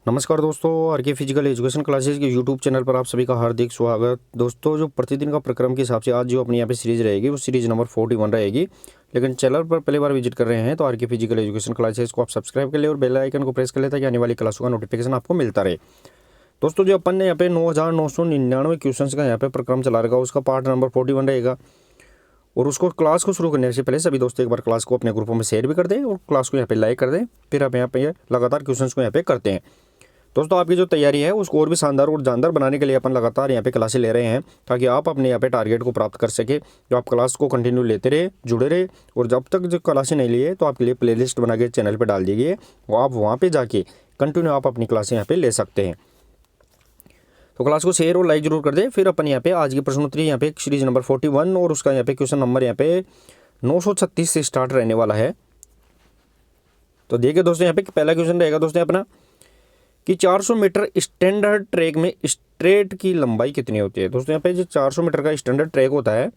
नमस्कार दोस्तों, आर के फिजिकल एजुकेशन क्लासेस के यूट्यूब चैनल पर आप सभी का हार्दिक स्वागत। दोस्तों, जो प्रतिदिन का प्रक्रम के हिसाब से आज जो अपनी यहाँ पे सीरीज रहेगी वो सीरीज नंबर 41 रहेगी। लेकिन चैनल पर पहली बार विजिट कर रहे हैं तो आर के फिजिकल एजुकेशन क्लासेस को आप सब्सक्राइब कर ले और बेल आइकन को प्रेस कर ले ताकि आने वाली क्लासों का नोटिफिकेशन आपको मिलता रहे। दोस्तों, जो अपन ने यहाँ पे 9,999 क्वेश्चन का यहाँ पे प्रक्रम चला रखा उसका पार्ट नंबर 41 रहेगा। और उसको क्लास को शुरू करने से पहले सभी दोस्तों एक बार क्लास को अपने ग्रुपों में शेयर भी कर दें और क्लास को यहाँ पे लाइक कर दें। फिर आप यहाँ पे लगातार क्वेश्चंस को यहाँ पे करते हैं। दोस्तों, आपकी जो तैयारी है उसको और भी शानदार और जानदार बनाने के लिए अपन लगातार यहाँ पे क्लासें ले रहे हैं ताकि आप अपने यहाँ पे टारगेट को प्राप्त कर सके। जो आप क्लास को कंटिन्यू लेते रहे, जुड़े रहे, और जब तक जो क्लासें नहीं लिए तो आपके लिए प्लेलिस्ट बना के चैनल पर डाल दी गई है, वो आप वहाँ पर जाके कंटिन्यू आप अपनी क्लासें यहाँ पे ले सकते हैं। तो क्लास को शेयर और लाइक जरूर कर दें। फिर अपन यहाँ पे आज की प्रश्नोत्तरी यहाँ पे सीरीज नंबर 41 और उसका यहाँ पे क्वेश्चन नंबर यहाँ पे 936 से स्टार्ट रहने वाला है। तो देखिए दोस्तों, यहाँ पे पहला क्वेश्चन रहेगा दोस्तों अपना कि 400 मीटर स्टैंडर्ड ट्रैक में स्ट्रेट की लंबाई कितनी होती है। दोस्तों, यहाँ पे जो 400 मीटर का स्टैंडर्ड ट्रैक होता है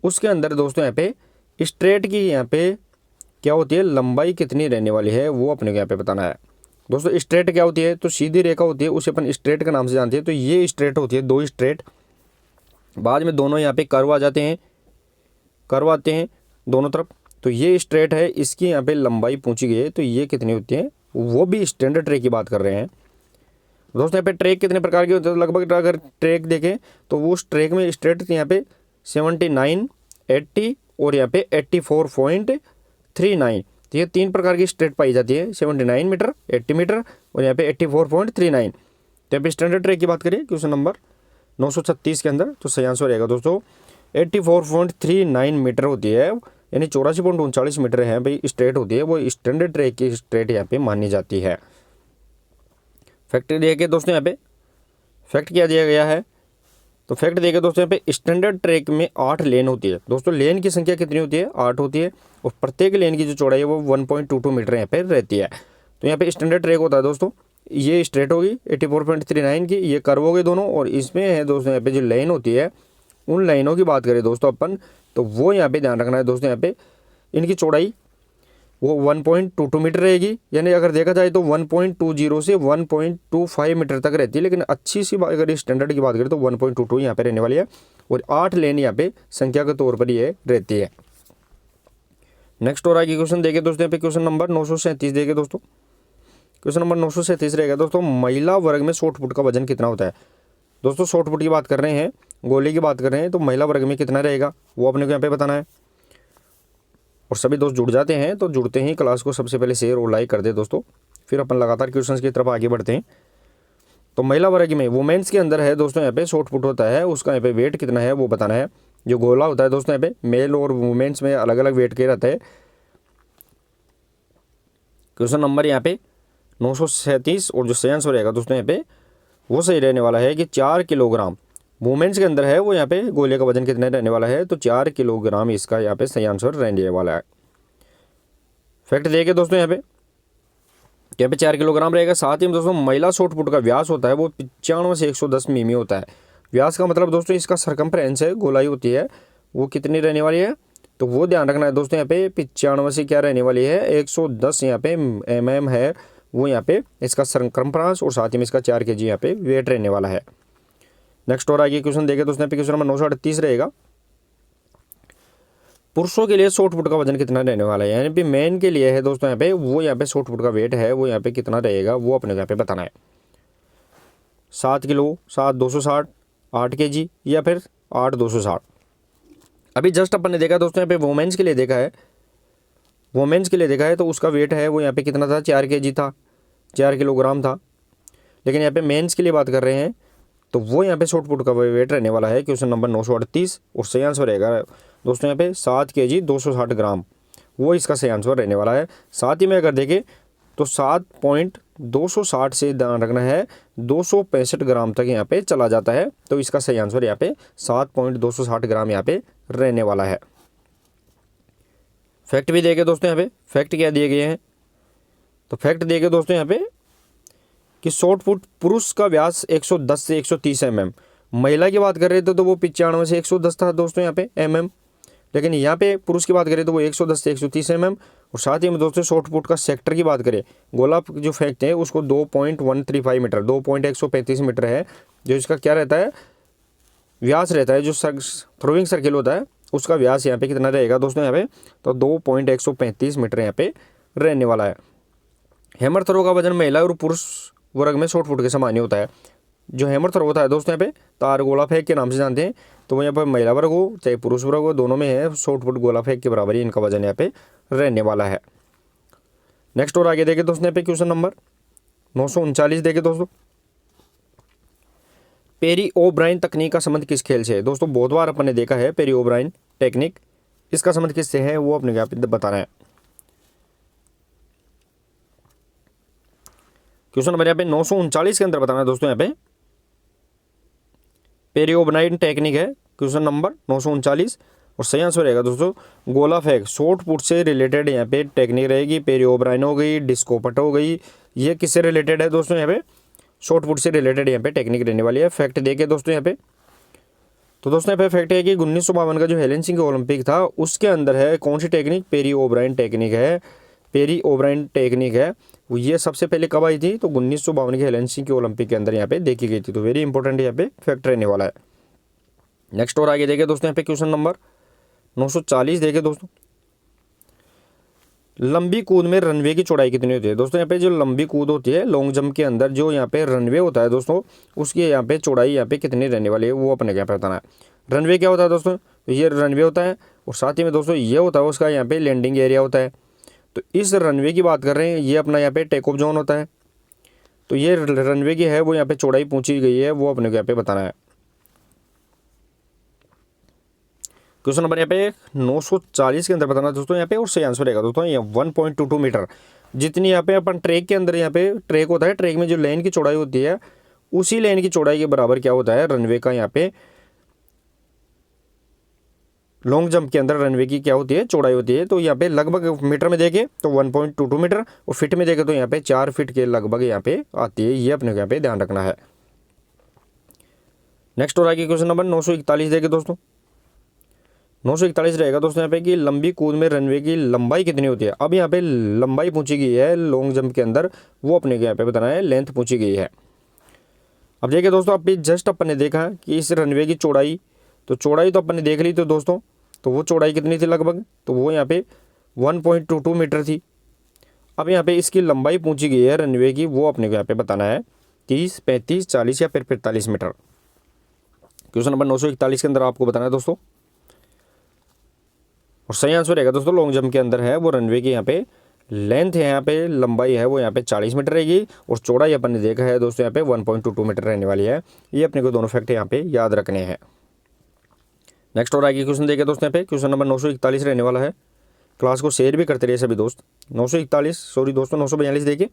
उसके अंदर दोस्तों यहाँ पे स्ट्रेट की यहाँ पे क्या होती है, लंबाई कितनी रहने वाली है वो अपने को यहाँ पे बताना है। दोस्तों, स्ट्रेट क्या होती है, तो सीधी रेखा होती है, उसे अपन स्ट्रेट के नाम से जानते हैं। तो ये स्ट्रेट होती है, दो स्ट्रेट, बाद में दोनों यहाँ पे कर्व आ जाते हैं, कर्व आते हैं दोनों तरफ। तो ये स्ट्रेट है, इसकी यहाँ पे लंबाई पूछी गई है, तो ये कितनी होती है, वो भी स्टैंडर्ड ट्रैक की बात कर रहे हैं। दोस्तों, यहाँ पे ट्रैक कितने प्रकार के होते हैं, तो लगभग अगर ट्रैक देखें तो वो उस ट्रैक में स्ट्रेट यहाँ पे 79, 80 और यहाँ पे 84.39, तो ये 3 प्रकार की स्ट्रेट पाई जाती है, 79 मीटर, 80 मीटर और यहाँ पे 84.39। तो यहाँ पे स्टैंडर्ड ट्रैक की बात करें क्वेश्चन नंबर 936 के अंदर, तो सही आंसर रहेगा दोस्तों 84.39 मीटर होती है, यानी 84.39 मीटर है भाई स्ट्रेट होती है, वो स्टैंडर्ड ट्रैक की स्ट्रेट यहाँ पे मानी जाती है। फैक्ट दिया गया दोस्तों, यहाँ पे फैक्ट क्या दिया गया है, तो फैक्ट दिया गया दोस्तों यहाँ पे स्टैंडर्ड ट्रैक में 8 लेन होती है। दोस्तों, लेन की संख्या कितनी होती है, 8 होती है, और प्रत्येक लेन की जो चौड़ाई है वो 1.22 मीटर यहाँ पे रहती है। तो यहाँ पे स्टैंडर्ड ट्रैक होता है दोस्तों, ये स्ट्रेट होगी 84.39 की, ये कर्व हो गए दोनों, और इसमें है दोस्तों यहाँ पे जो लाइन होती है, उन लाइनों की बात करें दोस्तों अपन, तो वो यहाँ पे ध्यान रखना है दोस्तों, यहाँ पे इनकी चौड़ाई वो 1.22 मीटर रहेगी, यानी अगर देखा जाए तो 1.20 से 1.25 मीटर तक रहती है, लेकिन अच्छी सी बात अगर स्टैंडर्ड की बात करें तो 1.22 यहाँ पे रहने वाली है, और 8 लेन यहाँ पे संख्या के तौर पर ये रहती है। नेक्स्ट और आगे क्वेश्चन देखे दोस्तों, यहाँ पे क्वेश्चन नंबर 937 देखे दोस्तों। क्वेश्चन नंबर 937 रहेगा दोस्तों, महिला वर्ग में शॉर्ट पुट का वजन कितना होता है। दोस्तों, शॉर्ट पुट की बात कर रहे हैं, गोले की बात कर रहे हैं, तो महिला वर्ग में कितना रहेगा वो अपने को यहाँ पे बताना है। और सभी दोस्त जुड़ जाते हैं, तो जुड़ते ही क्लास को सबसे पहले शेयर और लाइक कर दे दोस्तों, फिर अपन लगातार क्वेश्चंस की तरफ आगे बढ़ते हैं। तो महिला वर्ग में वुमेन्स के अंदर है दोस्तों यहाँ पे शॉर्ट पुट होता है, उसका यहाँ पे वेट कितना है वो बताना है। जो गोला होता है दोस्तों यहाँ पे मेल और वुमेन्स में अलग अलग वेट के रहता है। क्वेश्चन नंबर यहाँ पे 937 और जो सही आंसर रहेगा दोस्तों यहाँ पे वो सही रहने वाला है कि 4 किलोग्राम वुमेन्स के अंदर है, वो यहाँ पे गोले का वजन कितना रहने वाला है, तो 4 किलोग्राम इसका यहाँ पे सही आंसर रहने वाला है। फैक्ट देखिए दोस्तों, यहाँ पे 4 किलोग्राम रहेगा। साथ ही में दोस्तों महिला शॉर्ट पुट का व्यास होता है वो 95 से 110 मिमी होता है। व्यास का मतलब दोस्तों इसका सरकमफ्रेंस है, गोलाई होती है, वो कितनी रहने वाली है, तो वो ध्यान रखना है दोस्तों, यहाँ पे 95 से क्या रहने वाली है 110 यहाँ पे mm है, वो यहाँ पे इसका सरकमफ्रेंस, और साथ ही में इसका 4 kg यहाँ पे वेट रहने वाला है। नेक्स्ट और आगे क्वेश्चन देखे दोस्तों, यहाँ पे क्वेश्चन नंबर 938 रहेगा, पुरुषों के लिए शॉर्ट पुट का वजन कितना रहने वाला है, यानी कि मैन के लिए है दोस्तों यहाँ पे, वो यहाँ पे शॉर्ट पुट का वेट है वो यहाँ पे कितना रहेगा वो अपने यहाँ पे बताना है। 7 किलो, 7,260, 8 kg या फिर 8,260। अभी जस्ट अपन ने देखा दोस्तों यहाँ पे वुमेन्स के लिए देखा है, वुमेन्स के लिए देखा है, तो उसका वेट है वो यहाँ पे कितना था, 4 kg था, 4 किलोग्राम था। लेकिन यहाँ पे मेंस के लिए बात कर रहे हैं, तो वो यहाँ पे शॉर्ट पुट का वेट रहने वाला है क्वेश्चन नंबर 938, और सही आंसर रहेगा दोस्तों यहाँ पे 7 kg 260 ग्राम, वो इसका सही आंसर रहने वाला है। साथ ही में अगर देखें तो 7.260 से ध्यान रखना है 265 ग्राम तक यहाँ पे चला जाता है, तो इसका सही आंसर यहाँ पे 7.260 ग्राम यहाँ पे रहने वाला है। फैक्ट भी देखे दोस्तों, यहाँ पे फैक्ट क्या दिए गए हैं, तो फैक्ट देखे दोस्तों यहाँ पे कि शॉर्ट पुट पुरुष का व्यास 110 से 130 mm, महिला की बात कर रहे थे तो वो 95 से 110 था दोस्तों यहाँ पे mm। लेकिन यहाँ पे पुरुष की बात करें तो वो 110 से 130 mm, और साथ ही में दोस्तों शॉर्ट पुट का सेक्टर की बात करें, गोला जो फेंकते हैं उसको 2.135 मीटर 2.135 मीटर है जो इसका क्या रहता है, व्यास रहता है। जो थ्रोइंग सर्किल होता है उसका व्यास यहाँ पे कितना रहेगा दोस्तों यहाँ पे, तो 2.135 मीटर यहाँ पे रहने वाला है। हैमर थ्रो का वजन महिला और पुरुष वर्ग में शॉर्ट पुट के समान ही होता है। जो हैमर थ्रो होता है दोस्तों यहाँ पे तार गोला फेंक के नाम से जानते हैं, तो वो यहाँ पर महिला वर्ग हो चाहे पुरुष वर्ग हो दोनों में है, शॉर्ट पुट गोला फेंक के बराबर ही इनका वजन यहाँ पे रहने वाला है। नेक्स्ट और आगे देखे दोस्तों यहाँ पे क्वेश्चन नंबर 939 देखे दोस्तों, पेरी ओब्राइन तकनीक का संबंध किस खेल से है। दोस्तों बहुत बार अपन ने देखा है पेरी ओब्राइन टेक्निक, इसका संबंध किससे है वो अपने यहाँ पे बताना है। क्वेश्चन नंबर यहाँ पे 939 के अंदर बताना है दोस्तों यहाँ पे पेरी ओब्राइन टेक्निक है क्वेश्चन नंबर 939, और सही आंसर रहेगा दोस्तों गोला फेंक, शॉर्ट पुट से रिलेटेड यहाँ पे टेक्निक रहेगी। पेरी ओब्राइन हो गई, डिस्को पट हो गई, ये किससे रिलेटेड है दोस्तों यहाँ पे, शॉर्ट पुट से रिलेटेड यहाँ पे टेक्निक रहने वाली है। फैक्ट देखे दोस्तों यहाँ पे, तो दोस्तों यहाँ पे फैक्ट है कि 1952 का जो हेलेंसिंकी ओलंपिक था उसके अंदर है कौन सी टेक्निक, पेरी ओब्राइन टेक्निक है। पेरी ओब्राइन टेक्निक है वो ये सबसे पहले कब आई थी, तो 1952 के हेलेंसिंकी ओलंपिक के अंदर यहाँ पे देखी गई थी। तो वेरी इंपॉर्टेंट यहाँ पे फैक्ट रहने वाला है। नेक्स्ट और आगे देखे दोस्तों यहाँ पे क्वेश्चन नंबर 940 देखे दोस्तों, लंबी कूद में रनवे की चौड़ाई कितनी होती है। दोस्तों यहाँ पे जो लंबी कूद होती है लॉन्ग जंप के अंदर जो यहाँ पे रनवे होता है दोस्तों उसकी यहाँ पे चौड़ाई यहाँ पे कितनी रहने वाली है वो अपने क्या बताना है। रनवे क्या होता है दोस्तों, तो ये रनवे होता है और साथ ही में दोस्तों ये होता है उसका यहाँ पे लैंडिंग एरिया होता है। तो इस रनवे की बात कर रहे हैं, ये अपना यहाँ पे टेक ऑफ जोन होता है। तो ये रनवे की है वो यहाँ पे चौड़ाई पूछी गई है वो अपने को यहाँ पे बताना है। क्वेश्चन नंबर यहाँ पे 940 के अंदर बताना है दोस्तों यहाँ पे, और सही आंसर रहेगा दोस्तों ये 1.22 मीटर जितनी यहाँ पे अपन ट्रैक के अंदर यहाँ पे ट्रैक होता है, ट्रैक में जो लेन की चौड़ाई होती है उसी लेन की चौड़ाई के बराबर क्या होता है रनवे का यहाँ पे, लॉन्ग जंप के अंदर रनवे की क्या होती है चौड़ाई होती है। तो यहाँ पे लगभग मीटर में देखे तो 1.22 मीटर, और फिट में देखे तो यहाँ पे 4 फीट के लगभग यहाँ पे आती है, ये अपने को यहाँ पे ध्यान रखना है। नेक्स्ट और आगे क्वेश्चन नंबर 941 देखे दोस्तों, 941 रहेगा दोस्तों यहाँ पे कि लंबी कूद में रनवे की लंबाई कितनी होती है। अब यहाँ पे लंबाई पूछी गई है लॉन्ग जंप के अंदर, वो अपने को यहाँ पे बताना है, लेंथ पूछी गई है। अब देखिए दोस्तों अभी जस्ट अपन ने देखा कि इस रनवे की चौड़ाई, तो चौड़ाई तो अपन ने देख ली तो दोस्तों, तो वो चौड़ाई कितनी थी लगभग, तो वो यहाँ पे 1.22 मीटर थी। अब यहाँ पे इसकी लंबाई पूछी गई है रनवे की, वो अपने को यहाँ पे बताना है 30, 35, 40 या फिर 45 मीटर। क्वेश्चन नंबर 941 के अंदर आपको बताना है दोस्तों, और सही आंसर रहेगा दोस्तों लॉन्ग जंप के अंदर है वो रनवे की यहाँ पे लेंथ है, यहाँ पे लंबाई है वो यहाँ पे 40 मीटर रहेगी, और चौड़ाई अपन ने देखा है दोस्तों यहाँ पे 1.22 मीटर रहने वाली है। ये अपने को दोनों फैक्ट यहाँ पे याद रखने हैं। नेक्स्ट और आगे क्वेश्चन देखे दोस्तों यहाँ पे क्वेश्चन नंबर 941 रहने वाला है। क्लास को शेयर भी करते रहे सभी दोस्त। 941 सॉरी दोस्तों 942 देखिए,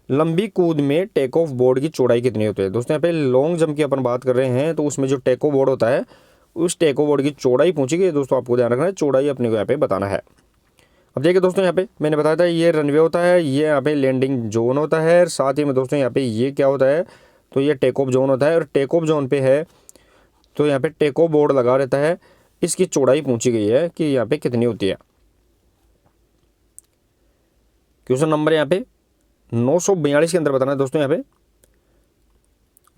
लंबी कूद में टेक ऑफ बोर्ड की चौड़ाई कितनी होती है। दोस्तों यहाँ पे लॉन्ग जंप की अपन बात कर रहे हैं तो उसमें जो टेक ऑफ बोर्ड होता है उस टेक ऑफ बोर्ड की चौड़ाई पूछी गई दोस्तों, आपको ध्यान रखना है चौड़ाई अपने को यहाँ पे बताना है। अब देखिए दोस्तों यहाँ पे मैंने बताया था ये रनवे होता है, ये यहाँ पे लैंडिंग जोन होता है, साथ ही में दोस्तों यहाँ पे ये क्या होता है, तो ये टेक ऑफ जोन होता है, और टेक ऑफ जोन पे है तो यहाँ पे टेक ऑफ बोर्ड लगा रहता है, इसकी चौड़ाई पूछी गई है कि यहाँ पे कितनी होती है। क्वेश्चन नंबर यहाँ पे 942 के अंदर बताना है दोस्तों यहाँ पे,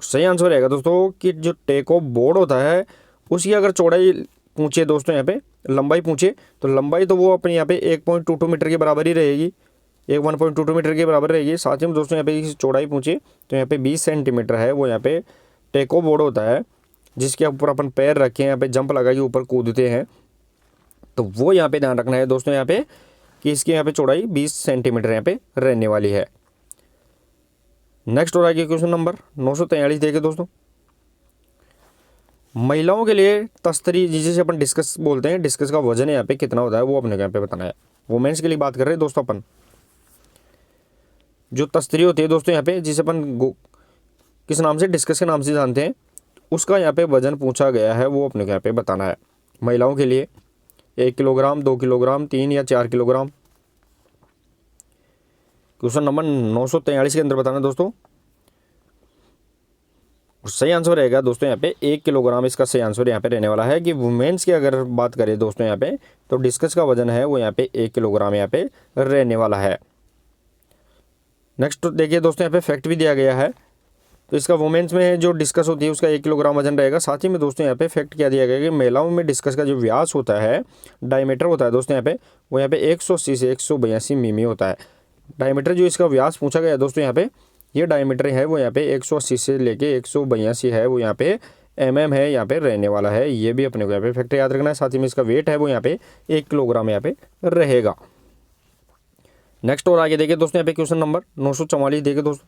सही आंसर रहेगा दोस्तों कि जो टेक ऑफ बोर्ड होता है उसकी अगर चौड़ाई पूछे दोस्तों यहाँ पे लंबाई पूछे तो लंबाई तो वो अपने यहाँ पे 1.22 मीटर के बराबर ही रहेगी, 1.22 मीटर के बराबर रहेगी। साथ ही में दोस्तों यहाँ पे चौड़ाई पूछे तो यहाँ पे 20 सेंटीमीटर है वो यहाँ पे टेक ऑफ बोर्ड होता है, जिसके ऊपर अपन पैर रखे यहाँ पे जंप लगा के ऊपर कूदते हैं, तो वो यहाँ पे ध्यान रखना है दोस्तों यहाँ पे कि इसकी यहाँ पे चौड़ाई 20 सेंटीमीटर यहाँ पे रहने वाली है। नेक्स्ट और आगे क्वेश्चन नंबर 943 देखे दोस्तों, महिलाओं के लिए तस्तरी जिसे अपन डिस्कस बोलते हैं, डिस्कस का वजन यहाँ पे कितना होता है वो अपने यहाँ पे बताना है। वुमेन्स के लिए बात कर रहे हैं दोस्तों अपन, जो तस्तरी होती है दोस्तों यहाँ पे जिसे अपन किस नाम से डिस्कस के नाम से जानते हैं, उसका यहाँ पे वजन पूछा गया है वो अपने यहाँ पे बताना है। महिलाओं के लिए 1 किलोग्राम, 2 किलोग्राम, 3 या 4 किलोग्राम। क्वेश्चन नंबर 943 के अंदर बताना दोस्तों, और सही आंसर रहेगा दोस्तों यहाँ पे 1 किलोग्राम इसका सही आंसर यहाँ पे रहने वाला है। कि वुमेन्स की अगर बात करें दोस्तों यहाँ पे, तो डिस्कस का वजन है वो यहाँ पे 1 किलोग्राम यहाँ पे रहने वाला है। नेक्स्ट देखिए दोस्तों यहाँ पे फैक्ट भी दिया गया है। तो इसका वुमेन्स में जो डिस्कस होती है उसका 1 किलोग्राम वजन रहेगा। साथ ही में दोस्तों यहाँ पे फैक्ट क्या दिया गया है कि महिलाओं में डिस्कस का जो व्यास होता है, डायमीटर होता है दोस्तों यहाँ पे, वो यहाँ पे 180 से 182 मिमी होता है। डायमीटर जो इसका व्यास पूछा गया है दोस्तों यहाँ पे, ये डायमीटर है वो यहाँ पे 180 से लेके 182 है वो यहाँ पे है यहाँ पे रहने वाला है। ये भी अपने को यहाँ पे फैक्ट याद रखना है। साथ ही में इसका वेट है वो यहाँ पे 1 किलोग्राम यहाँ पे रहेगा। नेक्स्ट और आगे देखिए दोस्तों यहाँ पे क्वेश्चन नंबर 944 देखिए दोस्तों,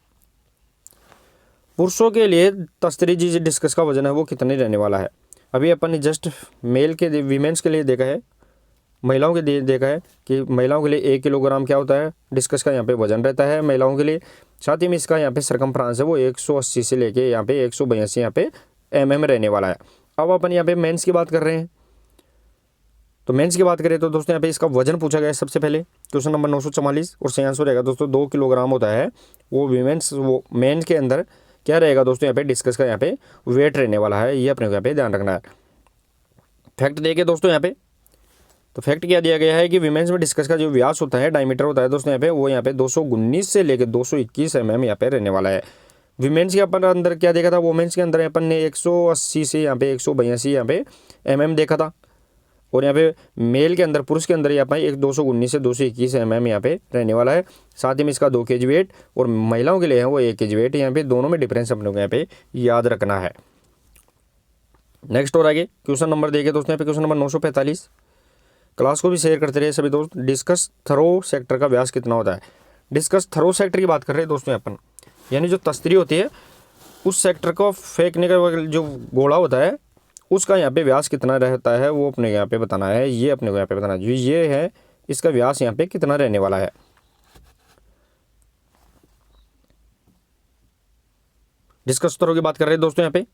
पुरुषों के लिए तस्तरी जी डिस्कस का वजन है वो कितने रहने वाला है। अभी अपन ने जस्ट मेल के वीमेंस के लिए देखा है, महिलाओं के लिए देखा है कि महिलाओं के लिए 1 किलोग्राम क्या होता है डिस्कस का यहाँ पे वजन रहता है महिलाओं के लिए। साथ ही में इसका यहाँ पे सरकमफ्रांस है वो 180 से लेके यहाँ पे 182 यहाँ पे रहने वाला है। अब अपन यहाँ पे मेंस की बात कर रहे हैं, तो मेंस की बात करें तो दोस्तों यहाँ पे इसका वजन पूछा गया है सबसे पहले क्वेश्चन नंबर 944, और सही आंसर रहेगा दोस्तों 2 किलोग्राम होता है वो मेंस के अंदर क्या रहेगा दोस्तों यहाँ पे डिस्कस का यहाँ पे वेट रहने वाला है। ये अपने को यहाँ पे ध्यान रखना है। फैक्ट देखिए दोस्तों यहाँ पे, तो फैक्ट क्या दिया गया है कि विमेंस में डिस्कस का जो व्यास होता है, डायमीटर होता है दोस्तों यहाँ पे, वो यहाँ पे 219 से लेकर 221 यहाँ पे रहने वाला है। विमेंस के अपन अंदर क्या देखा था, वुमेन्स के अंदर अपन ने 180 से यहाँ पे 182 यहाँ पे देखा था, और यहाँ पे मेल के अंदर पुरुष के अंदर यहाँ पे 219 से 221 यहाँ पे रहने वाला है। साथ ही में इसका 2 kg वेट, और महिलाओं के लिए है वो 1 kg वेट। यहाँ पे दोनों में डिफरेंस अपने को यहाँ पे याद रखना है। नेक्स्ट और आगे क्वेश्चन नंबर देखिए दोस्तों यहाँ पे क्वेश्चन नंबर 945। क्लास को भी शेयर करते रहे सभी दोस्त। डिस्कस थरो सेक्टर का व्यास कितना होता है। डिस्कस थरो सेक्टर की बात कर रहे हैं दोस्तों अपन, यानी जो तस्तरी होती है उस सेक्टर को फेंकने का जो गोला होता है उसका यहाँ पे व्यास कितना रहता है वो अपने यहाँ पे बताना है। ये अपने को यहाँ पे बताना है, ये है इसका व्यास यहाँ पे कितना रहने वाला है। डिस्कस थ्रो की बात कर रहे हैं दोस्तों यहाँ पे,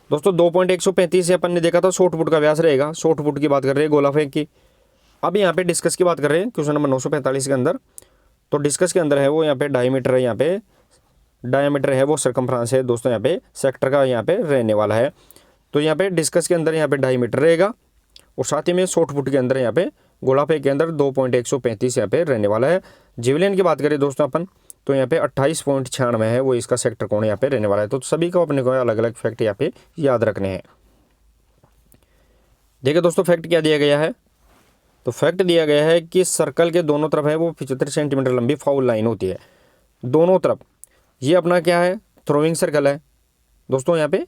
दोस्तों 2.135 से अपन ने देखा था शॉर्ट पुट का व्यास रहेगा। शॉर्ट पुट की बात कर रहे हैं गोला फेंक की। अब यहाँ पे डिस्कस की बात कर रहे हैं क्वेश्चन नंबर 945 के अंदर, तो डिस्कस के अंदर है वो यहाँ पे डायमीटर है, यहाँ पे डायमीटर है वो सरकमफ्रांस है दोस्तों यहाँ पे सेक्टर का यहाँ पे रहने वाला है। तो यहाँ पे डिस्कस के अंदर यहाँ पे डायमीटर रहेगा, और साथ ही में शॉर्ट पुट के अंदर यहाँ पे गोला फेंक के अंदर 2.135 यहाँ पे रहने वाला है। जिवलिन की बात करें दोस्तों अपन, तो यहाँ पे 28.96 है वो इसका सेक्टर कोण यहाँ पे रहने वाला है। तो सभी को अपने को अलग अलग फैक्ट यहाँ पे याद रखने हैं। देखिए दोस्तों फैक्ट क्या दिया गया है, तो फैक्ट दिया गया है कि सर्कल के दोनों तरफ है वो 75 सेंटीमीटर लंबी फाउल लाइन होती है दोनों तरफ। ये अपना क्या है, थ्रोइंग सर्कल है दोस्तों। यहाँ पे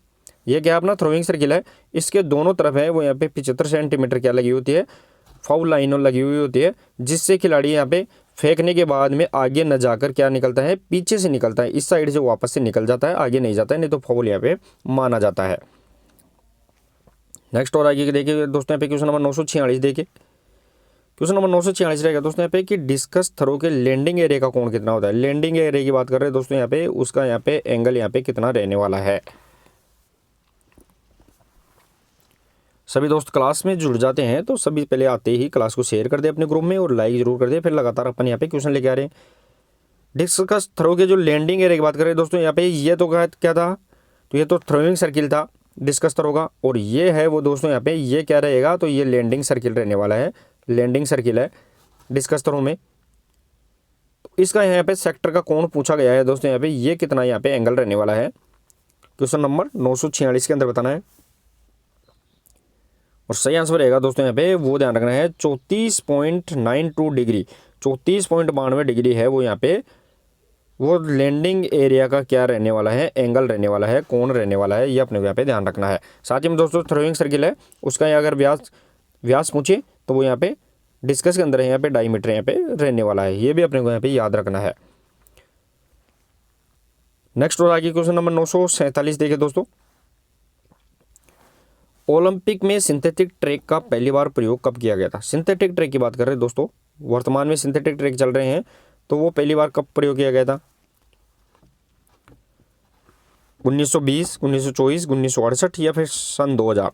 ये क्या अपना थ्रोइंग सर्कल है, इसके दोनों तरफ है वो यहाँ पे 75 सेंटीमीटर क्या लगी होती है, फाउल लाइन लगी हुई होती है, जिससे खिलाड़ी यहाँ पे फेंकने के बाद में आगे न जाकर क्या निकलता है, पीछे से निकलता है, इस साइड से वापस से निकल जाता है, आगे नहीं जाता है, नहीं तो फाउल यहाँ पे माना जाता है। नेक्स्ट और आगे देखिए दोस्तों यहाँ पे क्वेश्चन नंबर 946 देखिए। क्वेश्चन नंबर 946 रहेगा दोस्तों यहाँ पे कि डिस्कस थ्रो के लैंडिंग एरिया का कोण कितना होता है। लैंडिंग एरिया की बात कर रहे हैं दोस्तों यहाँ पे, उसका यहाँ पे एंगल यहाँ पे कितना रहने वाला है। सभी दोस्त क्लास में जुड़ जाते हैं तो सभी पहले आते ही क्लास को शेयर कर दे अपने ग्रुप में और लाइक जरूर कर दे। फिर लगातार अपन यहाँ पे क्वेश्चन लेके आ रहे हैं। डिस्कस थ्रो के जो लैंडिंग एरिया की बात कर रहे हैं दोस्तों यहाँ पे, ये तो क्या था, तो ये तो थ्रोइंग सर्किल था डिस्कस थ्रो का, और ये है वो दोस्तों यहाँ पे ये क्या रहेगा, तो ये लैंडिंग सर्किल रहने वाला है। लैंडिंग सर्किल है डिस्कस थ्रो में। तो इसका यहाँ पे सेक्टर का कोण पूछा गया है दोस्तों यहाँ पे, ये कितना यहाँ पे एंगल रहने वाला है, क्वेश्चन नंबर 946 के अंदर बताना है। और सही आंसर रहेगा दोस्तों यहाँ पे वो ध्यान रखना है 34.92 डिग्री, 34.92 डिग्री है वो यहाँ पे वो लैंडिंग एरिया का क्या रहने वाला है, एंगल रहने वाला है, कोण रहने वाला है। ये अपने को यहाँ पे ध्यान रखना है। साथ ही में दोस्तों थ्रोइंग सर्किल है उसका अगर व्यास पूछे तो वो यहाँ पे डिस्कस के अंदर यहाँ पे डायमीटर यहाँ पे रहने वाला है। ये भी अपने को यहाँ पे याद रखना है। नेक्स्ट और आगे क्वेश्चन नंबर 947 देखिए दोस्तों। ओलंपिक में सिंथेटिक ट्रैक का पहली बार प्रयोग कब किया गया था। सिंथेटिक ट्रैक की बात कर रहे हैं दोस्तों, वर्तमान में सिंथेटिक ट्रैक चल रहे हैं, तो वो पहली बार कब प्रयोग किया गया था, 1920, 1924, 1968 या फिर सन 2000।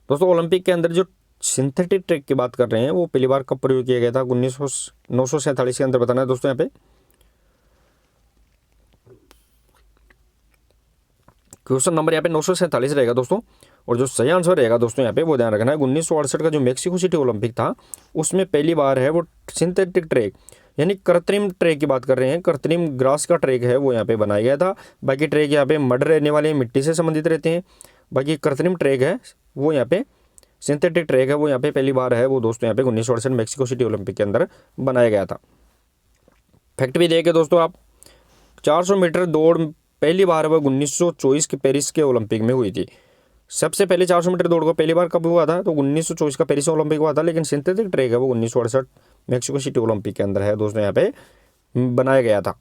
दोस्तों ओलंपिक के अंदर जो सिंथेटिक ट्रैक की बात कर रहे हैं वो पहली बार कब प्रयोग किया गया था, 947 के अंदर बताना है दोस्तों यहाँ पे। क्वेश्चन नंबर यहाँ पे 947 रहेगा दोस्तों। और जो सही आंसर रहेगा दोस्तों यहाँ पे वो ध्यान रखना है, 1968 का जो मेक्सिको सिटी ओलंपिक था उसमें पहली बार है वो सिंथेटिक ट्रैक यानी कृत्रिम ट्रैक की बात कर रहे हैं, कृत्रिम ग्रास का ट्रैक है वो यहाँ पे बनाया गया था। बाकी ट्रैक यहाँ पे मड रहने वाले मिट्टी से संबंधित रहते हैं। बाकी कृत्रिम ट्रैक है वो यहाँ पे सिंथेटिक ट्रैक है वो यहाँ पे पहली बार है वो दोस्तों यहाँ पे 1968 मेक्सिको सिटी ओलंपिक के अंदर बनाया गया था। फैक्ट भी देखे दोस्तों आप, 400 मीटर दौड़ पहली बार वह 1924 के पेरिस के ओलंपिक में हुई थी। सबसे पहले 400 मीटर दौड़ को पहली बार कब हुआ था तो 1924 का पेरिस ओलंपिक हुआ था, लेकिन सिंथेटिक ट्रैक है वो 1968 मेक्सिको सिटी ओलंपिक के अंदर है दोस्तों यहाँ पे बनाया गया था।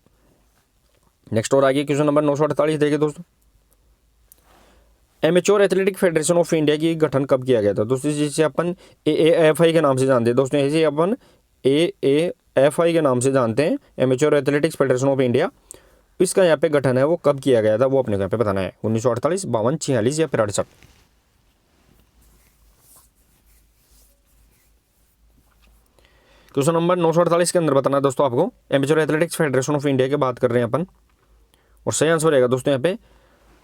नेक्स्ट और आगे क्वेश्चन नंबर 948 देखिए दोस्तों, amateur athletic federation of India की गठन कब किया गया था दोस्तों, जिसे अपन AAFI के नाम से जानते हैं दोस्तों, इसे अपन AAFI के नाम से जानते हैं, amateur athletics federation of India. इसका यहाँ पे गठन है वो कब किया गया था वो अपने को यहाँ पे बताना है, 1948, 52, 46 या फिर 68। क्वेश्चन नंबर 948 के अंदर बताना है दोस्तों आपको, amateur athletics federation of India की बात कर रहे हैं अपन। और सही आंसर रहेगा दोस्तों यहाँ पे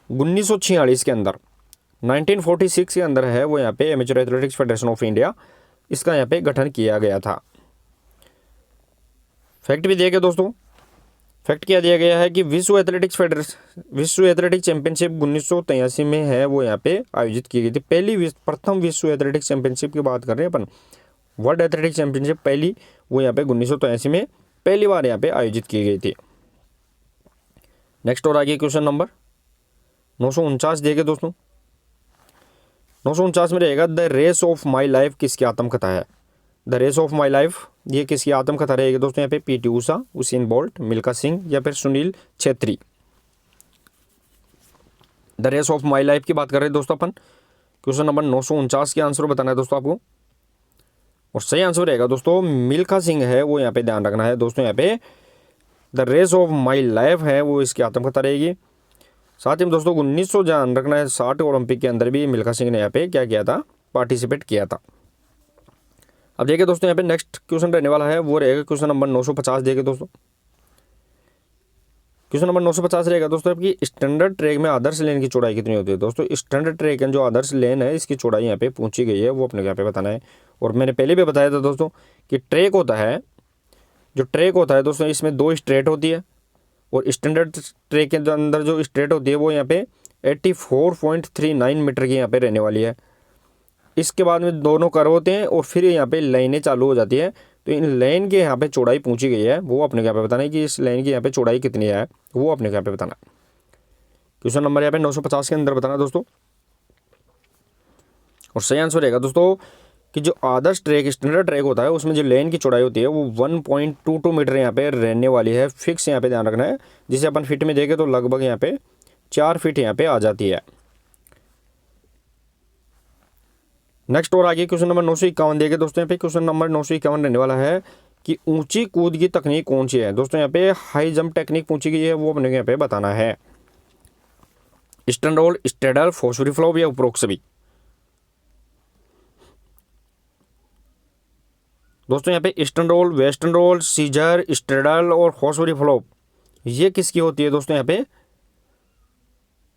1946 के अंदर, 1946 के अंदर है वो यहाँ पे amateur athletics federation of India, इसका यहाँ पे गठन किया गया था। फैक्ट भी दिया गया दोस्तों, फैक्ट क्या दिया गया है कि विश्व एथलेटिक्स चैंपियनशिप 1983 में है वो यहाँ पे आयोजित की गई थी। प्रथम विश्व एथलेटिक्स चैंपियनशिप की बात कर रहे हैं अपन, वर्ल्ड एथलेटिक्स चैंपियनशिप पहली वो यहाँ पे 1983 में पहली बार यहाँ पे आयोजित की गई थी। नेक्स्ट और आगे क्वेश्चन नंबर 949 देखे दोस्तों, 949 में रहेगा the race of my life किसकी आत्मकथा है। The race of my life ये किसकी आत्मकथा रहेगी दोस्तों यहाँ पे, PT Usha, Usain Bolt, Milkha Singh या फिर Sunil Chhetri. The race of my life की बात कर रहे हैं दोस्तों अपन। क्वेश्चन नंबर 949 के आंसर बताना है दोस्तों आपको। और सही आंसर रहेगा दोस्तों मिल्खा सिंह है वो यहाँ पे ध्यान रखना है दोस्तों, यहाँ पे the race of my life है वो इसकी आत्मकथा रहेगी। साथ ही में दोस्तों 1900 ध्यान रखना है 60 ओलंपिक के अंदर भी मिल्खा सिंह ने यहाँ पे क्या किया था, पार्टिसिपेट किया था। अब देखिए दोस्तों यहाँ पे नेक्स्ट क्वेश्चन रहने वाला है वो रहेगा क्वेश्चन नंबर 950 देखिए दोस्तों। क्वेश्चन नंबर 950 रहेगा दोस्तों आपकी, स्टैंडर्ड ट्रैक में आदर्श लेन की चौड़ाई कितनी होती है दोस्तों। स्टैंडर्ड ट्रैक जो आदर्श लेन है इसकी चौड़ाई यहाँ पे पूछी गई है वो अपने यहाँ पे बताना है। और मैंने पहले भी बताया था दोस्तों कि ट्रैक होता है, जो ट्रैक होता है दोस्तों इसमें 2 स्ट्रेट होती है, और स्टैंडर्ड ट्रैक के अंदर जो स्ट्रेट होती है वो यहाँ पे 84.39 मीटर की यहाँ पे रहने वाली है। इसके बाद में दोनों कर्व होते हैं और फिर यहाँ पे लाइनें चालू हो जाती है। तो इन लाइन के यहाँ पे चौड़ाई पूछी गई है वो अपने यहाँ पे बताना है कि इस लाइन की यहाँ पे चौड़ाई कितनी है वो अपने यहाँ पे बताना है। क्वेश्चन नंबर यहाँ पे 950 के अंदर बताना दोस्तों। और सही आंसर रहेगा दोस्तों कि जो आदर्श ट्रैक स्टैंडर्ड ट्रैक होता है उसमें जो लेन की चौड़ाई होती है वो 1.22 मीटर यहाँ पे रहने वाली है, फिक्स यहाँ पे ध्यान रखना है। जिसे अपन फिट में देखें तो लगभग यहाँ पे 4 फीट यहाँ पे आ जाती है। नेक्स्ट और आगे क्वेश्चन नंबर 951 देखे दोस्तों, यहाँ पे क्वेश्चन नंबर 951 रहने वाला है कि ऊंची कूद की तकनीक कौन सी है दोस्तों। यहाँ पे हाई जंप टेक्निक पूछी गई है वो अपने यहाँ पे बताना है, stand roll, straddle, Fosbury flop या उपरोक्त सभी। दोस्तों यहाँ पे stand roll, western roll, scissor, straddle और फोर्सरी फ्लॉप ये किसकी होती है दोस्तों। यहाँ पे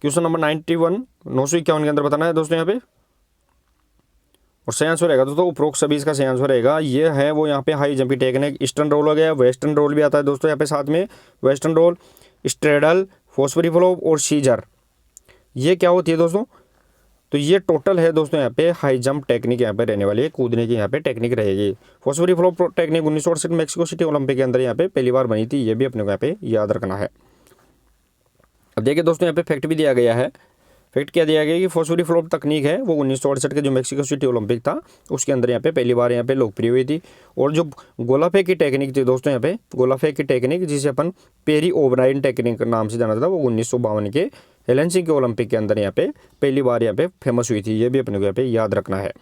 क्वेश्चन नंबर 91 951 के अंदर बताना है दोस्तों यहाँ पे। और सही आंसर रहेगा दोस्तों उपरोक्त सभी इसका सही आंसर रहेगा। ये है वो यहाँ पे हाई जंपी टेक्निक, ईस्टर्न रोल हो गया, वेस्टर्न रोल भी आता है दोस्तों यहाँ पे साथ में, western role, straddle, Fosbury flop और सीजर ये क्या होती है दोस्तों। तो ये टोटल है दोस्तों यहाँ पे हाई जंप टेक्निक यहाँ पे रहने वाली है, कूदने की यहाँ पे टेक्निक रहेगी। Fosbury flop technique 1968 Mexico City Olympic के अंदर यहाँ पे पहली बार बनी थी, ये भी अपने को यहाँ पे याद रखना है। अब देखिए दोस्तों यहाँ पे फैक्ट भी दिया गया है। फैक्ट क्या दिया गया कि फोर्सरी फ्लॉप तकनीक है वो 1968 के जो मेक्सिको सिटी ओलंपिक था उसके अंदर यहाँ पे पहली बार यहाँ पे लोकप्रिय हुई थी। और जो गोला फेंक की टेक्निक थी दोस्तों यहाँ पे गोला फेंक की टेक्निक जिसे अपन पेरी ओबराइन टेक्निक नाम से जाना था वो 1952 के हेलेंसिंकी के ओलंपिक के अंदर यहाँ पे पहली बार यहाँ पे फेमस हुई थी, ये भी अपने को यहाँ पे याद रखना है।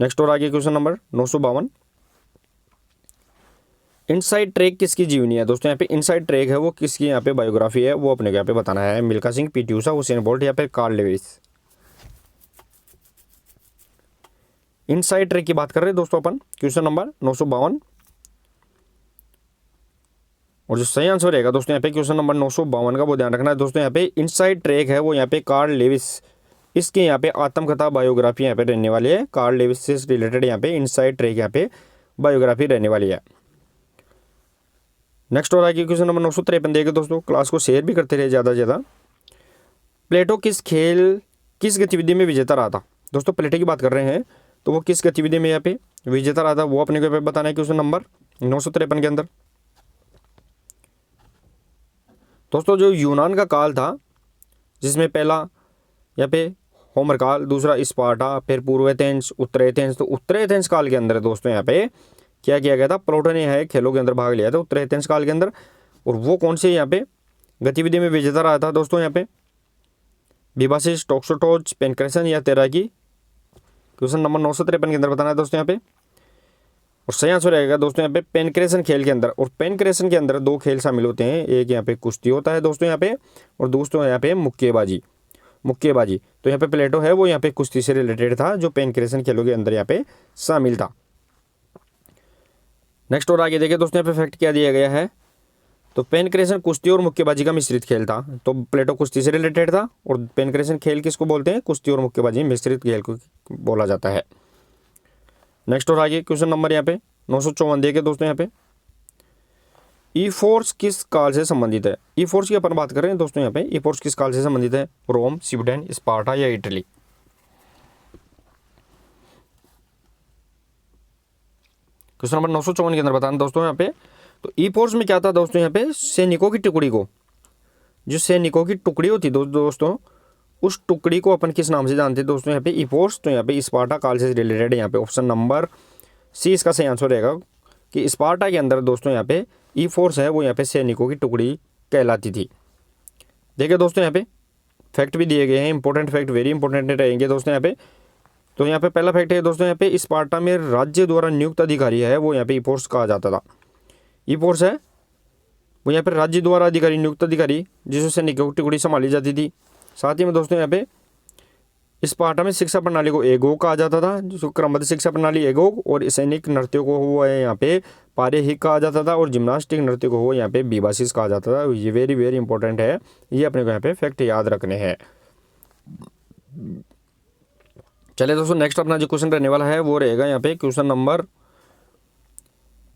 नेक्स्ट और आगे क्वेश्चन नंबर 952, इनसाइड ट्रैक किसकी जीवनी है दोस्तों। यहाँ पे इनसाइड ट्रैक है वो किसकी यहाँ पे बायोग्राफी है वो अपने को यहाँ पे बताना है, Milkha Singh, PT Usha, Usain bolt या फिर कार्ल लेविस। इनसाइड ट्रैक की बात कर रहे हैं दोस्तों अपन, क्वेश्चन नंबर 952। और जो सही आंसर रहेगा दोस्तों यहाँ पे क्वेश्चन नंबर 952 का वो ध्यान रखना है दोस्तों। यहाँ पे इनसाइड ट्रैक है वो यहाँ पे कार्ल लेविस, इसके यहाँ पे आत्मकथा बायोग्राफी यहाँ पे रहने वाली है। कार्ल लेविस से रिलेटेड यहाँ पे इनसाइड ट्रैक यहाँ पे बायोग्राफी रहने वाली है। नेक्स्ट और आगे क्वेश्चन नंबर 953 देखिए दोस्तों, क्लास को शेयर भी करते रहे ज़्यादा से ज़्यादा। प्लेटो किस गतिविधि में विजेता रहा था? दोस्तों प्लेटो की बात कर रहे हैं तो वो किस गतिविधि में यहाँ पे विजेता रहा था वो अपने को बताना है क्वेश्चन नंबर 953 के अंदर। दोस्तों जो यूनान का काल था, जिसमें पहला यहाँ पे होमर काल, दूसरा स्पार्टा, फिर पूर्व एथेंस, उत्तर एथेंस। तो उत्तर एथेंस काल के अंदर दोस्तों यहाँ पे क्या किया गया था? प्लेटो ने है खेलों के अंदर भाग लिया था उत्तर एथेंस काल के अंदर। और वो कौन से यहाँ पे गतिविधि में विजेता रहा था दोस्तों? यहाँ पे विभासिस, टोक्सोटोज, पेनक्रेसन या तैराकी। क्वेश्चन नंबर 953 के अंदर बताना है दोस्तों यहाँ पे। और सही आंसर रहेगा दोस्तों यहाँ पे पेनक्रेसन खेल के अंदर। और पेनक्रेसन के अंदर दो खेल शामिल होते हैं, एक यहाँ पे कुश्ती होता है दोस्तों यहाँ पे, और दोस्तों यहाँ पे मुक्केबाजी। तो यहाँ पे प्लेटो है वो यहाँ पे कुश्ती से रिलेटेड था, जो पेनक्रेसन खेलों के अंदर यहाँ पे शामिल था। नेक्स्ट और आगे देखिए दोस्तों यहाँ पे फैक्ट क्या दिया गया है। तो पेनक्रेसन कुश्ती और मुक्केबाजी का मिश्रित खेल था। तो प्लेटो कुश्ती से रिलेटेड था, और पेनक्रेसन खेल किसको बोलते हैं? कुश्ती और मुक्केबाजी मिश्रित खेल को बोला जाता है। नेक्स्ट और आगे क्वेश्चन नंबर यहाँ पे 954 देखिए दोस्तों यहाँ पे, ई फोर्स किस काल से संबंधित है? ई फोर्स की अपन बात कर रहे हैं दोस्तों यहाँ पे। ई फोर्स किस काल से संबंधित है? रोम, स्वीडन, स्पार्टा या इटली? क्वेश्चन नंबर 954 के अंदर बताना दोस्तों यहाँ पे। तो ई फोर्स में क्या था दोस्तों यहाँ पे? सैनिकों की टुकड़ी को, जो सैनिकों की टुकड़ी होती दोस्तों, उस टुकड़ी को अपन किस नाम से जानते हैं दोस्तों यहाँ पे? ई फोर्स। तो यहाँ पे स्पार्टा काल से रिलेटेड यहाँ पे ऑप्शन नंबर सी इसका सही आंसर रहेगा कि स्पार्टा के अंदर दोस्तों यहाँ पे ई फोर्स है वो यहाँ पे सैनिकों की टुकड़ी कहलाती थी। देखिए दोस्तों यहाँ पे फैक्ट भी दिए गए हैं, इंपॉर्टेंट फैक्ट, वेरी इंपॉर्टेंट रहेंगे दोस्तों यहाँ पे। तो यहाँ पे पहला फैक्ट है दोस्तों यहाँ पे, स्पार्टा में राज्य द्वारा नियुक्त अधिकारी है वो यहाँ पे ई फोर्स कहा जाता था। ई फोर्स है वो यहाँ पे राज्य द्वारा अधिकारी, नियुक्त अधिकारी, जिससे सैनिकों की टुकड़ी संभाली जाती थी। साथ ही में दोस्तों यहाँ पे स्पार्टा में शिक्षा प्रणाली को एगोग कहा जाता था, जिसको क्रमबद्ध शिक्षा प्रणाली एगोग, और सैनिक नृत्यों को हुआ है यहाँ पे पारेहिक कहा जाता था, और जिम्नास्टिक नृत्य को हुआ यहाँ पे विभासिस कहा जाता था। ये वेरी वेरी इंपॉर्टेंट है, ये अपने को यहाँ पे फैक्ट याद रखने हैं। चलिए दोस्तों नेक्स्ट अपना जो क्वेश्चन रहने वाला है वो रहेगा यहाँ पे क्वेश्चन नंबर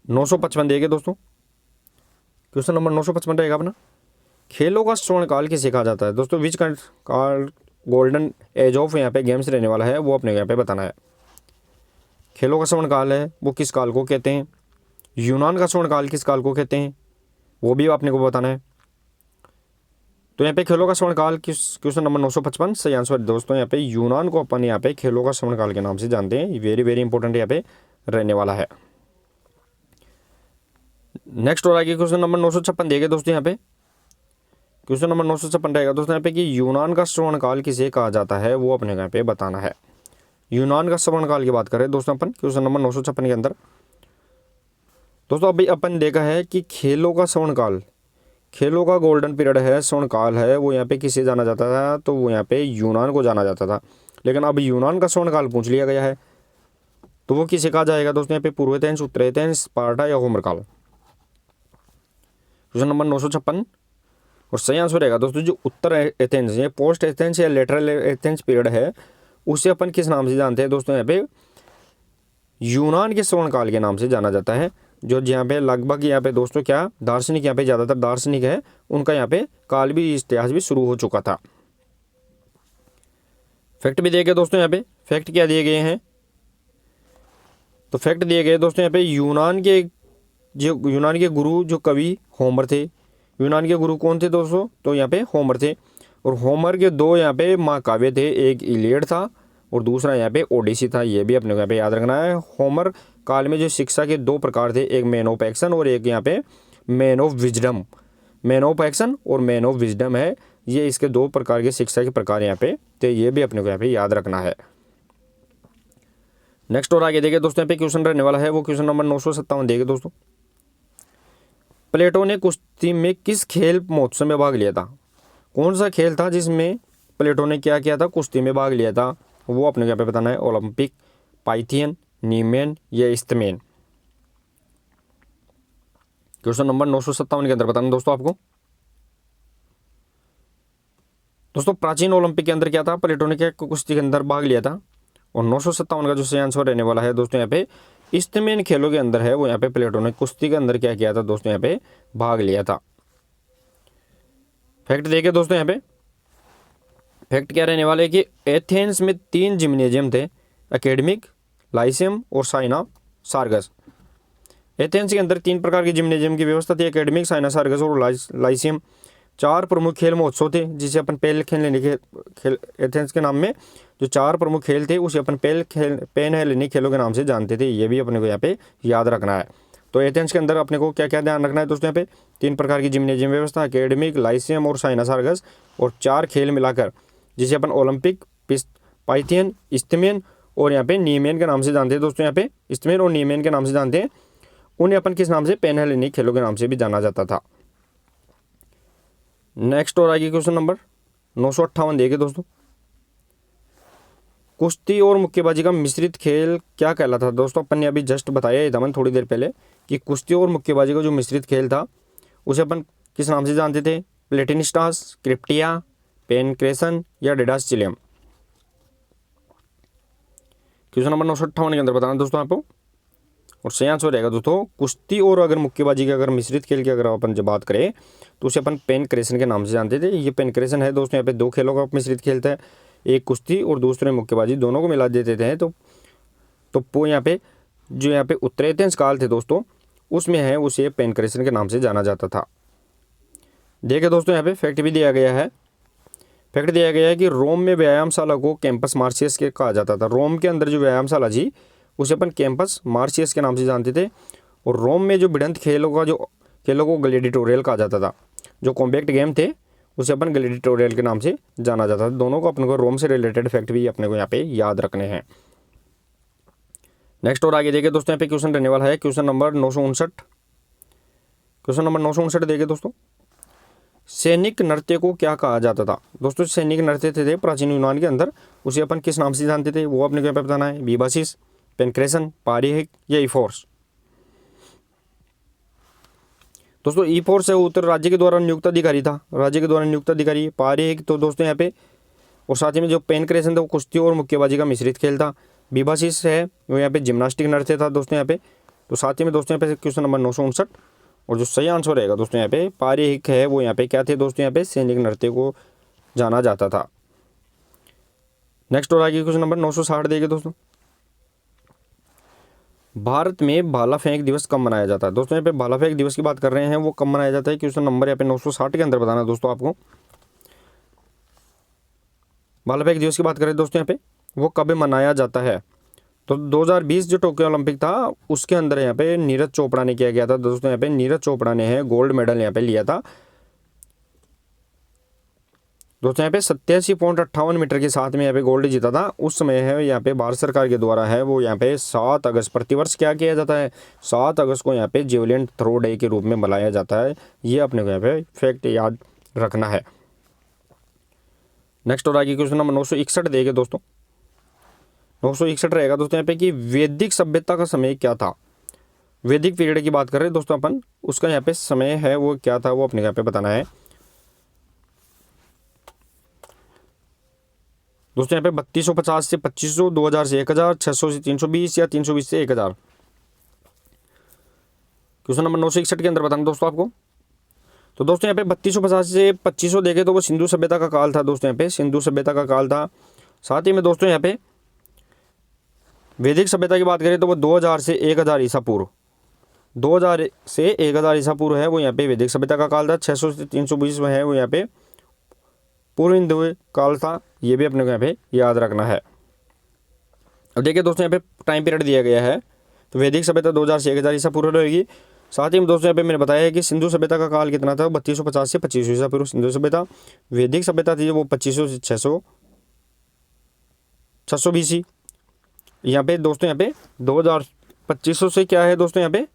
955 देखिए दोस्तों। क्वेश्चन नंबर 955 रहेगा अपना, खेलों का स्वर्ण काल किसे कहा जाता है? दोस्तों विच काल गोल्डन एज ऑफ यहाँ पे गेम्स रहने वाला है वो अपने यहाँ पे बताना है। खेलों का स्वर्ण काल है वो किस काल को कहते हैं? यूनान का स्वर्ण काल किस काल को कहते हैं वो भी आपने को बताना है। तो यहाँ पे खेलों का स्वर्ण काल किस, क्वेश्चन नंबर 955 सही आंसर दोस्तों यहाँ पे यूनान को अपन यहाँ पे खेलों का स्वर्ण काल के नाम से जानते हैं। वेरी वेरी इंपॉर्टेंट यहाँ पे रहने वाला है। नेक्स्ट और आगे क्वेश्चन नंबर 956 देखिए दोस्तों यहाँ पे। क्वेश्चन नंबर 956 रहेगा दोस्तों यहाँ पे कि यूनान का स्वर्ण काल किसे कहा जाता है वो अपने यहाँ पे बताना है। यूनान का स्वर्ण काल की बात करें दोस्तों अपन क्वेश्चन नंबर 956 के अंदर। दोस्तों अभी अपन देखा है कि खेलों का स्वर्ण काल, खेलों का गोल्डन पीरियड है, स्वर्ण काल है, वो यहाँ पे किसे जाना जाता था? तो वो यहाँ पे यूनान को जाना जाता था। लेकिन अब यूनान का स्वर्ण काल पूछ लिया गया है, तो वो किसे कहा जाएगा दोस्तों यहाँ पे? पूर्व एथेंस, उत्तर एथेंस, स्पार्टा या होमर काल? क्वेश्चन नंबर 956 और सही आंसर रहेगा दोस्तों जो उत्तर एथेंस या पोस्ट एथेंस या लेटरल एथेंस पीरियड है, उसे अपन किस नाम से जानते हैं दोस्तों? यहाँ पे यूनान के स्वर्ण काल के नाम से जाना जाता है। जो यहाँ पे लगभग यहाँ पे दोस्तों क्या दार्शनिक, यहाँ पे ज़्यादातर दार्शनिक है, उनका यहाँ पे काल भी, इतिहास भी शुरू हो चुका था। फैक्ट भी दिए गए दोस्तों यहाँ पे, फैक्ट क्या दिए गए हैं? तो फैक्ट दिए गए दोस्तों यहाँ पे यूनान के गुरु जो कवि होमर थे। यूनान के गुरु कौन थे दोस्तों? तो यहाँ पे होमर थे। और होमर के दो यहाँ पे महाकाव्य थे, एक इलियड था और दूसरा यहाँ पे ओडिसी था। ये भी अपने को यहाँ पे याद रखना है। होमर काल में जो शिक्षा के दो प्रकार थे, एक मैन ऑफ एक्शन और एक यहाँ पे man of wisdom. Man of action और मैन ऑफ विजडम है, ये इसके दो प्रकार के शिक्षा के प्रकार यहाँ पे, तो ये भी अपने को यहाँ पे याद रखना है। नेक्स्ट और आगे देखिए दोस्तों यहाँ पे क्वेश्चन रहने वाला है वो क्वेश्चन नंबर 957 देखिए दोस्तों। प्लेटो ने कुश्ती में किस खेल महोत्सव में भाग लिया था? कौन सा खेल था जिसमें प्लेटो ने क्या किया था? कुश्ती में भाग लिया था, वो अपने यहाँ पे बताना है। ओलंपिक, पाइथियन, नीमेन या इस्थमेन? क्वेश्चन नंबर 957 के अंदर बताना दोस्तों आपको। दोस्तों प्राचीन ओलंपिक के अंदर क्या था, प्लेटो ने क्या कुश्ती के अंदर भाग लिया था। और 957 का जो सही आंसर रहने वाला है दोस्तों यहाँ पे इस्टमेन खेलों के अंदर है, वो यहाँ पे प्लेटो ने कुश्ती के अंदर क्या किया था दोस्तों, यहाँ पे भाग लिया था। फैक्ट देखिए दोस्तों, यहाँ पे फैक्ट क्या रहने वाले कि एथेंस में 3 जिम्नेजियम थे, एकेडमिक, लाइसियम और साइना सार्गस। एथेंस के अंदर 3 प्रकार के जिम्नेजियम की व्यवस्था थी, एकेडमिक, साइना सार्गस और लाइसियम। 4 प्रमुख खेल महोत्सव थे जिसे अपन पेन हेलेनिक खेल, एथेंस के नाम में जो 4 प्रमुख खेल थे उसे अपन पेन हेलेनिक खेलों के नाम से जानते थे। ये भी अपने को यहाँ पे याद रखना है। तो एथेंस के अंदर अपने को क्या क्या ध्यान रखना है दोस्तों, यहाँ पे 3 प्रकार की जिम्नेजियम व्यवस्था, एकेडमिक, लाइसियम और साइना सार्गस, और 4 खेल मिलाकर जिसे अपन ओलंपिक, पाइथियन, इस्टमेन और यहाँ पे नीमेन के नाम से जानते हैं दोस्तों। यहाँ पे इस्टमेन और नीमेन के नाम से जानते हैं, उन्हें अपन किस नाम से, पेन हेलेनिक खेलों के नाम से भी जाना जाता था। नेक्स्ट और आगे क्वेश्चन नंबर 958 देखिए दोस्तों। कुश्ती और मुक्केबाजी का मिश्रित खेल क्या कहलाता था दोस्तों। अपन ने अभी जस्ट बताया ही था मैंने थोड़ी देर पहले कि कुश्ती और मुक्केबाजी का जो मिश्रित खेल था उसे अपन किस नाम से जानते थे, प्लेटिनिस्टास, क्रिप्टिया, पेनक्रेसन या डिडासचिलियम। क्वेश्चन नंबर 958 के अंदर बताना दोस्तों आपको। और सही आंसर रहेगा दोस्तों कुश्ती और अगर मुक्केबाजी के अगर मिश्रित खेल की अगर अपन जब बात करें तो उसे अपन पेनक्रेसन के नाम से जानते थे। ये पेनक्रेसन है दोस्तों, यहाँ पे 2 खेलों का मिश्रित खेल था, एक कुश्ती और दूसरे मुक्केबाजी, दोनों को मिला देते थे। तो वो यहाँ पे जो यहाँ पे उत्तरेतेंस काल थे दोस्तों उसमें है उसे पेनक्रेसन के नाम से जाना जाता था। देखिए दोस्तों यहाँ पे फैक्ट भी दिया गया है। फैक्ट दिया गया है कि रोम में व्यायामशाला को कैंपस मार्शियस के कहा जाता था। रोम के अंदर जो व्यायामशाला जी उसे अपन कैंपस मार्शियस के नाम से जानते थे। और रोम में जो भिड़ंत खेलों को ग्लैडिएटोरियल कहा जाता था। जो कॉम्बैक्ट गेम थे उसे अपन ग्लैडिएटोरियल के नाम से जाना जाता था। दोनों को अपने को रोम से रिलेटेड फैक्ट भी अपने को यहाँ पे याद रखने हैं। नेक्स्ट और आगे देखिए दोस्तों, यहाँ पे क्वेश्चन रहने वाला है क्वेश्चन नंबर 959। क्वेश्चन नंबर 959 देखिए दोस्तों, सैनिक नृत्य को क्या कहा जाता था दोस्तों। सैनिक नृत्य थे प्राचीन यूनान के अंदर, उसे अपन किस नाम से जानते थे वो अपने को यहाँ पे बताना है। बीबासिस, पेनक्रेसन, पारीहिक या ईफोर्स। दोस्तों ईफोर्स है उत्तर राज्य के द्वारा नियुक्त अधिकारी था, राज्य के द्वारा नियुक्त अधिकारी। पारीहिक तो दोस्तों यहाँ पे, और साथ ही में जो पेनक्रेसन था वो कुश्ती और मुक्केबाजी का मिश्रित खेल था। बीबासिस है वो यहाँ पे जिम्नास्टिक नृत्य था दोस्तों यहाँ पे। तो साथ ही में दोस्तों यहाँ पे क्वेश्चन नंबर 959 और जो सही आंसर रहेगा दोस्तों यहाँ पे पारीहिक है वो यहाँ पे क्या थे दोस्तों, यहाँ पे सैनिक नृत्य को जाना जाता था। नेक्स्ट और आगे क्वेश्चन नंबर 960 देखिए दोस्तों, भारत में भाला फेंक दिवस कब मनाया जाता है दोस्तों। यहाँ पे भाला फेंक दिवस की बात कर रहे हैं, वो कब मनाया जाता है। क्वेश्चन नंबर यहाँ पे 960 के अंदर बताना है दोस्तों आपको। भाला फेंक दिवस की बात करें दोस्तों यहाँ पे वो कब मनाया जाता है, तो 2020 जो टोक्यो ओलंपिक था उसके अंदर यहाँ पे नीरज चोपड़ा ने किया गया था दोस्तों। यहाँ पे नीरज चोपड़ा ने है गोल्ड मेडल यहाँ पे लिया था दोस्तों। यहाँ पे 87.58 मीटर के साथ में यहाँ पे गोल्ड जीता था। उस समय है यहाँ पे भारत सरकार के द्वारा है वो यहाँ पे 7 अगस्त प्रतिवर्ष क्या किया जाता है, 7 अगस्त को यहाँ पे जेवलिन थ्रो डे के रूप में मनाया जाता है। ये अपने को यहाँ पे फैक्ट याद रखना है। नेक्स्ट और आगे क्वेश्चन नंबर 961 देंगे दोस्तों। 961 रहेगा दोस्तों यहाँ पे कि वैदिक सभ्यता का समय क्या था। वैदिक पीरियड की बात कर रहे हैं दोस्तों अपन, उसका यहाँ पे समय है वो क्या था वो अपने यहाँ पे बताना है दोस्तों। यहाँ पे 3250 से 2500, 2000 से 1000, 600 से 320 या 320 से 1000। क्वेश्चन नंबर 961 के अंदर बताना दोस्तों आपको। तो दोस्तों यहाँ पे 3250 से 2500 देखे तो वो सिंधु सभ्यता का काल था दोस्तों। यहाँ पे सिंधु सभ्यता का काल था। साथ ही में दोस्तों यहाँ पे वैदिक सभ्यता की बात करें तो वो 2000 से 1000 ईसा पूर्व, 2000 से 1000 ईसा पूर्व है वो यहाँ पे वैदिक सभ्यता का काल था। 600 से 320 में है वो यहाँ पे पूर्व हिंदू काल था। ये भी अपने को यहाँ पे याद रखना है। अब देखिए दोस्तों यहाँ पे टाइम पीरियड दिया गया है तो वैदिक सभ्यता 2000 से 1000 ईसा पूर्व रहेगी। साथ ही में दोस्तों यहाँ पे मैंने बताया है कि सिंधु सभ्यता का काल कितना था, 3250 से 2500 ईसा पूर्व सिंधु सभ्यता। वैदिक सभ्यता थी वो 2500 से 600 BC। यहाँ पे दोस्तों यहाँ पे 2500 से क्या है दोस्तों यहाँ पे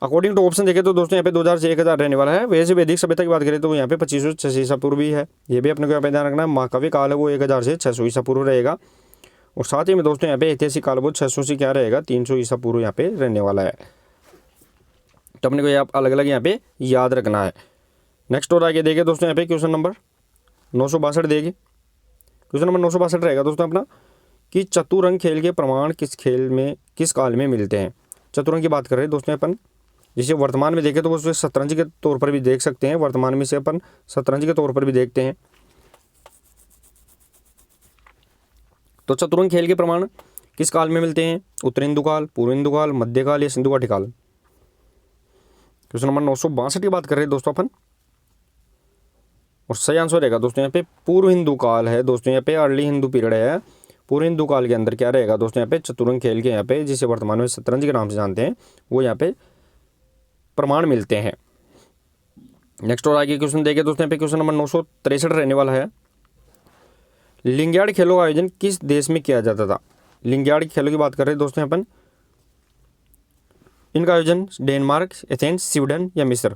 अकॉर्डिंग टू ऑप्शन देखें तो दोस्तों यहाँ पे 2000 से 1000 रहने वाला है। वैसे वैदिक सभ्यता की बात करें तो यहाँ पे 2500 से 600 ईसा पूर्व भी है। ये भी अपने को यहाँ पे ध्यान रखना है। महाकाव्य काल है वो 1000 से 600 ईसा पूर्व रहेगा। और साथ ही में दोस्तों यहाँ पे ऐतिहासिक काल वो 600 से क्या रहेगा 300 ईसा पूर्व यहाँ पे रहने वाला है। तो अपने को ये अलग अलग यहाँ पे याद रखना है। नेक्स्ट और आगे देखिए दोस्तों यहाँ पे क्वेश्चन नंबर 962 देखिए। क्वेश्चन नंबर 962 रहेगा दोस्तों अपना कि चतुरंग खेल के प्रमाण किस काल में मिलते हैं। चतुरंग की बात कर रहे हैं दोस्तों अपन। जिसे वर्तमान में देखें तो उसे शतरंज के तौर पर भी देख सकते हैं, वर्तमान में से अपन शतरंज के तौर पर भी देखते हैं। तो चतुरंग खेल के प्रमाण किस काल में मिलते हैं? उत्तर हिंदू काल, पूर्व हिंदू काल, मध्यकाल या सिंधु घाटी काल। क्वेश्चन नंबर 962 की बात कर रहे हैं दोस्तों अपन, और सही आंसर रहेगा दोस्तों यहाँ पे पूर्व हिंदू काल है। दोस्तों यहाँ पे अर्ली हिंदू पीरियड है। पूर्व हिंदू काल के अंदर क्या रहेगा दोस्तों यहाँ पे चतुरंग खेल के यहाँ पे जिसे वर्तमान में शतरंज के नाम से जानते हैं वो यहाँ पे प्रमाण मिलते हैं। नेक्स्ट और आगे क्वेश्चन देखें दोस्तों यहाँ पे क्वेश्चन नंबर 963 रहने वाला है। लिंग्याड खेलों का आयोजन किस देश में किया जाता था? लिंग्याड खेलों की बात कर रहे हैं दोस्तों अपन। इनका आयोजन डेनमार्क, एथेंस, स्वीडन या मिस्र।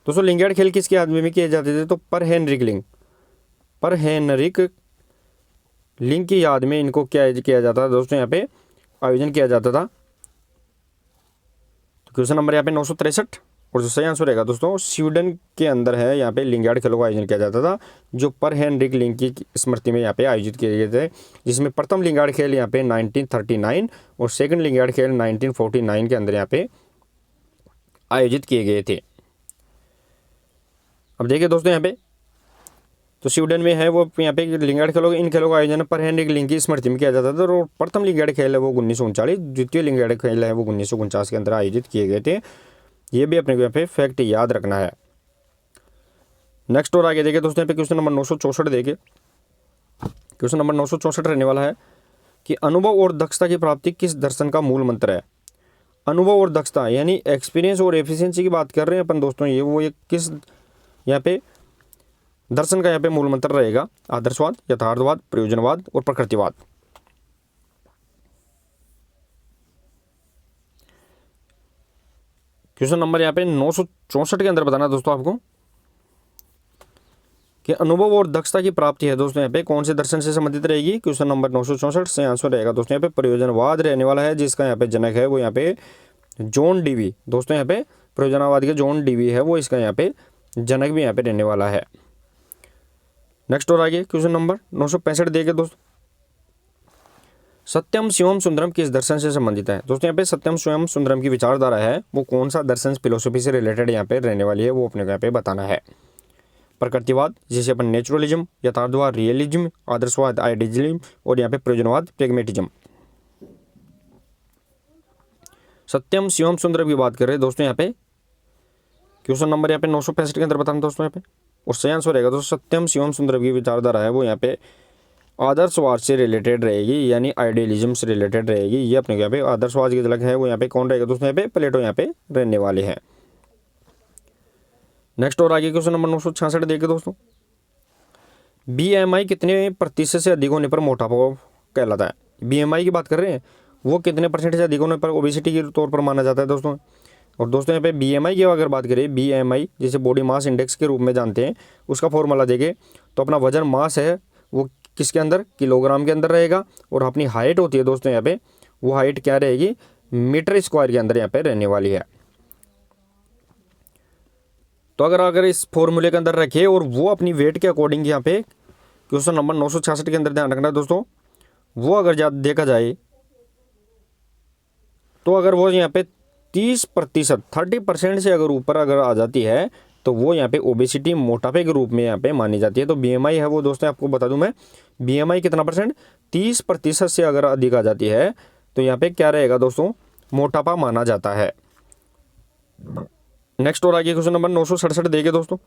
दोस्तों लिंग्याड खेल किसके आदमी में किए जाते थे? तो पर हेनरिक लिंग की याद में इनको क्या किया जाता था दोस्तों यहाँ पे आयोजन किया जाता था। तो क्वेश्चन नंबर यहाँ पे 963 और जो सही आंसर रहेगा दोस्तों स्वीडन के अंदर है। यहाँ पे लिंग्याड खेलों का आयोजन किया जाता था जो पर हेनरिक लिंग की स्मृति में यहाँ पे आयोजित किए गए थे, जिसमें प्रथम लिंग्याड खेल यहाँ पे 1939 और सेकंड लिंग्याड खेल 1949 के अंदर यहाँ पे आयोजित किए गए थे। अब देखिए दोस्तों यहाँ पे तो स्वीडन में है वो यहाँ पे लिंग्याड खेलों इन खेलों का आयोजन पर हेनरिक लिंग की स्मृति में किया जाता था। और प्रथम लिंग्याड खेल है वो 1939, द्वितीय लिंग्याड खेल है वो 1949 के अंदर आयोजित किए गए थे। ये भी अपने को यहाँ पे फैक्ट याद रखना है। नेक्स्ट और आगे देखिए दोस्तों यहाँ पे क्वेश्चन नंबर 964 देखिए। क्वेश्चन नंबर 964 रहने वाला है कि अनुभव और दक्षता की प्राप्ति किस दर्शन का मूल मंत्र है? अनुभव और दक्षता यानी एक्सपीरियंस और एफिशिएंसी की बात कर रहे हैं अपन दोस्तों। ये किस यहाँ पे दर्शन का यहाँ पे मूल मंत्र रहेगा? आदर्शवाद, यथार्थवाद, प्रयोजनवाद और प्रकृतिवाद। क्वेश्चन नंबर यहाँ पे 964 के अंदर बताना दोस्तों आपको कि अनुभव और दक्षता की प्राप्ति है दोस्तों यहाँ पे कौन से दर्शन से संबंधित रहेगी? क्वेश्चन नंबर 964 से आंसर रहेगा दोस्तों यहाँ पे प्रयोजनवाद रहने वाला है, जिसका यहाँ पे जनक है वो यहाँ पे जॉन डीवी। दोस्तों यहाँ पे प्रयोजनवाद के जॉन डीवी है वो इसका यहाँ पे जनक भी यहाँ पे रहने वाला है। नेक्स्ट और आगे क्वेश्चन नंबर 965 देखिए दोस्तों। सत्यम शिवम सुंदरम किस दर्शन से संबंधित है? दोस्तों यहाँ पे सत्यम शिवम सुंदरम की विचारधारा है वो कौन सा दर्शन फिलोसफी से रिलेटेड यहाँ पे रहने वाली है वो अपने को यहाँ पे बताना है। प्रकृतिवाद जिसे अपन नेचुरलिज्म, यथार्थवाद रियलिज्म, आदर्शवाद आइडियलिज्म और यहाँ पे प्रयोजनवाद प्रैग्मेटिज्म। सत्यम शिवम सुंदरम की बात कर रहे हैं दोस्तों यहाँ पे क्वेश्चन नंबर यहाँ पे 965 के अंदर बताना दोस्तों यहाँ पे, और सही आंसर रहेगा दोस्तों सत्यम शिवम सुंदरम की विचारधारा है वो यहाँ पे आदर्शवाद से रिलेटेड रहेगी, यानी आइडियलिज्म से रिलेटेड रहेगी। ये अपने यहाँ पे आदर्शवाद की झलक है वो यहाँ पे कौन रहेगा दोस्तों? यहाँ पे प्लेटो यहाँ पे रहने वाले हैं। नेक्स्ट और आगे क्वेश्चन नंबर 966 देखिए दोस्तों। BMI कितने प्रतिशत से अधिक होने पर मोटापा कहलाता है? BMI की बात कर रहे हैं वो कितने परसेंट से अधिक होने पर ओबेसिटी के तौर पर माना जाता है दोस्तों। और दोस्तों यहाँ पे BMI की अगर बात करें, BMI जिसे बॉडी मास इंडेक्स के रूप में जानते हैं, उसका फॉर्मूला देखें तो अपना वजन मास है वो किसके अंदर? किलोग्राम के अंदर रहेगा। और अपनी हाइट होती है दोस्तों यहाँ पे वो हाइट क्या रहेगी? मीटर स्क्वायर के अंदर यहाँ पे रहने वाली है। तो अगर इस फॉर्मूले के अंदर रखे और वो अपनी वेट के अकॉर्डिंग यहाँ पे क्वेश्चन नंबर 966 के अंदर ध्यान रखना है दोस्तों, वो अगर देखा जाए तो अगर वो यहाँ पे 30% से अगर ऊपर अगर आ जाती है तो वो यहाँ पे ओबेसिटी मोटापे के रूप में यहाँ पे मानी जाती है। तो BMI है वो दोस्तों आपको बता दूं मैं, BMI कितना परसेंट? 30% से अगर अधिक आ जाती है तो यहाँ पे क्या रहेगा दोस्तों? मोटापा माना जाता है। नेक्स्ट और आगे क्वेश्चन नंबर 967 देखिए दोस्तों।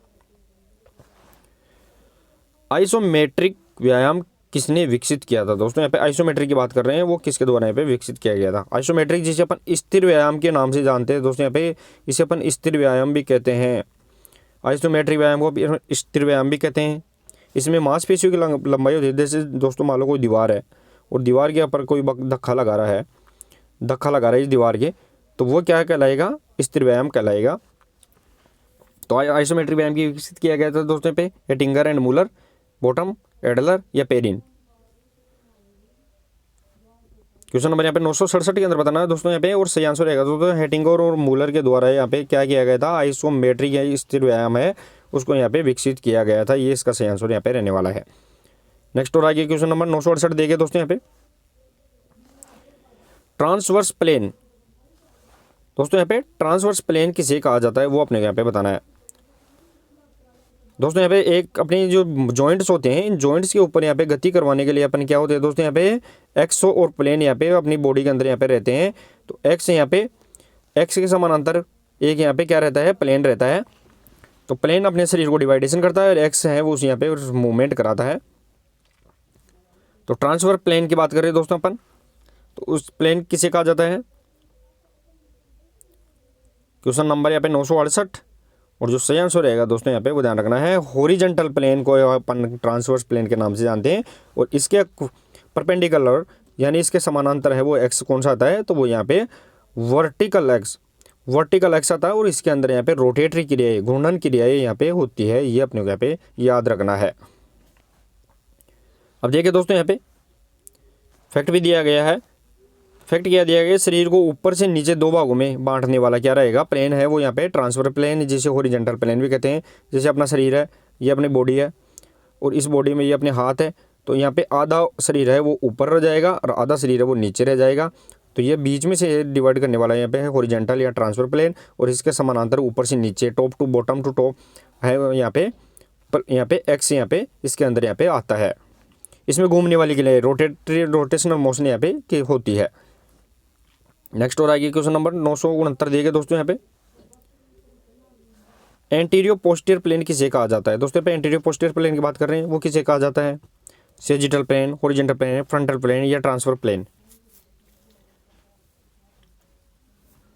आइसोमेट्रिक व्यायाम किसने विकसित किया था? दोस्तों यहाँ पे आइसोमेट्रिक की बात कर रहे हैं वो किसके द्वारा यहाँ पे विकसित किया गया था? आइसोमेट्रिक जिसे अपन स्थिर व्यायाम के नाम से जानते हैं दोस्तों, यहाँ पे इसे अपन स्थिर व्यायाम भी कहते हैं। आइसोमेट्रिक व्यायाम को स्थिर व्यायाम भी कहते हैं। इसमें मांसपेशियों की लंबाई होती है। जैसे दोस्तों मान लो कोई दीवार है और दीवार के ऊपर कोई धक्का लगा रहा है इस दीवार के, तो वो क्या कहलाएगा? स्थिर व्यायाम कहलाएगा। तो आइसोमेट्रिक व्यायाम की विकसित किया गया था दोस्तों पे एटिंगर एंड मूलर, बॉटम, एडलर या पेरिन। क्वेश्चन नंबर यहाँ पे 967 के अंदर बताना है दोस्तों यहाँ पे, और सही आंसर रहेगा दोस्तों हेटिंगर और मूलर के द्वारा यहाँ पे क्या किया गया था, आइसोमेट्रिक या स्थिर व्यायाम है उसको यहाँ पे विकसित किया गया था। ये इसका सही आंसर यहाँ पे रहने वाला है। नेक्स्ट और आगे क्वेश्चन नंबर 968 देखिए दोस्तों यहाँ पे, ट्रांसवर्स प्लेन। दोस्तों यहाँ पे ट्रांसवर्स प्लेन किसे कहा जाता है वो अपने यहाँ पे बताना है। दोस्तों यहाँ पे एक अपनी जो जॉइंट्स होते हैं, इन जॉइंट्स के ऊपर यहाँ पे गति करवाने के लिए अपन क्या होते हैं दोस्तों यहाँ पे एक्स और प्लेन यहाँ पे अपनी बॉडी के अंदर यहाँ पे रहते हैं। तो एक्स यहाँ पे, एक्स के समानांतर एक यहाँ पे क्या रहता है, प्लेन रहता है। तो प्लेन अपने शरीर को डिवाइडेशन करता है और एक्स है वो यहाँ पे मूवमेंट कराता है। तो ट्रांसफर प्लेन की बात कर रहे हैं दोस्तों अपन, तो उस प्लेन किसे कहा जाता है। क्वेश्चन नंबर यहाँ पे 968, और जो सही आंसर रहेगा दोस्तों यहाँ पे वो ध्यान रखना है, हॉरिजॉन्टल प्लेन को अपन ट्रांसवर्स प्लेन के नाम से जानते हैं। और इसके परपेंडिकुलर यानी इसके समानांतर है वो एक्स कौन सा आता है, तो वो यहाँ पे वर्टिकल एक्स आता है। और इसके अंदर यहाँ पे रोटेटरी क्रियाएं, घूर्णन क्रियाएं यहाँ पे होती है, ये अपने को यहाँ पे याद रखना है। अब देखिए दोस्तों यहाँ पे फैक्ट भी दिया गया है। फैक्ट क्या दिया गया, शरीर को ऊपर से नीचे दो भागों में बांटने वाला क्या रहेगा, प्लेन है वो यहाँ पे ट्रांसफर प्लेन, जिसे हॉरिजॉन्टल प्लेन भी कहते हैं। जैसे अपना शरीर है, ये अपनी बॉडी है और इस बॉडी में ये अपने हाथ है, तो यहाँ पे आधा शरीर है वो ऊपर रह जाएगा और आधा शरीर है वो नीचे रह जाएगा। तो ये बीच में से डिवाइड करने वाला यहाँ पे है हॉरिजॉन्टल या ट्रांसफर प्लेन, और इसके समानांतर ऊपर से नीचे top to bottom to top है यहाँ पे एक्स यहाँ पे इसके अंदर यहाँ पे आता है। इसमें घूमने वाली के लिए रोटेशनल मोशन यहाँ पे होती है। नेक्स्ट और आगे क्वेश्चन नंबर 969 देखिए दोस्तों यहाँ पे, एंटीरियर पोस्टीरियर प्लेन किसे कहा जाता है। दोस्तों पे एंटीरियर पोस्टीरियर प्लेन की बात कर रहे हैं, वो किसे कहा जाता है, sagittal plane, horizontal plane, frontal plane या ट्रांसफर प्लेन।